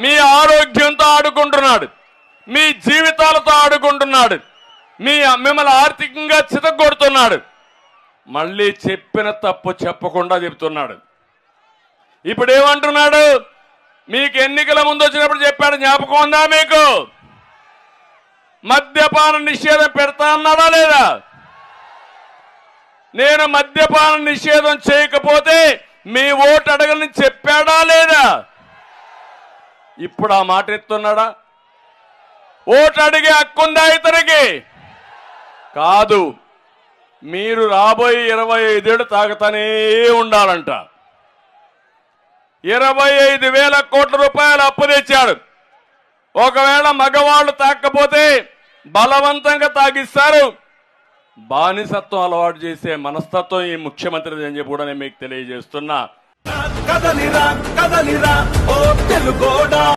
మీ ఆరోగ్యంతో ఆడుకుంటున్నాడు, మీ జీవితాలతో ఆడుకుంటున్నాడు, మిమ్మల్ని ఆర్థికంగా చితగొడుతున్నాడు. మళ్ళీ చెప్పిన తప్పు చెప్పకుండా చెప్తున్నాడు. ఇప్పుడు ఏమంటున్నాడు? మీకు ఎన్నికల ముందు వచ్చినప్పుడు చెప్పాడు, జ్ఞాపకం ఉందా మీకు? మద్యపాన నిషేధం పెడతా అన్నాడా లేదా? నేను మద్యపాన నిషేధం చేయకపోతే మీ ఓటు అడగని చెప్పాడా లేదా? ఇప్పుడు ఆ మాట ఎత్తున్నాడా? ఓటు అడిగే హక్కుందా ఇతనికి? కాదు. మీరు రాబోయే 25 ఏళ్ళు తాగుతానే ఉండాలంట. 25,000 కోట్ల రూపాయలు అప్పు తెచ్చాడు. ఒకవేళ మగవాళ్ళు తాకపోతే బలవంతంగా తాగిస్తారు. బానిసత్వం అలవాటు చేసే మనస్తత్వం ఈ ముఖ్యమంత్రి అని చెప్పి కూడా నేను మీకు తెలియజేస్తున్నా.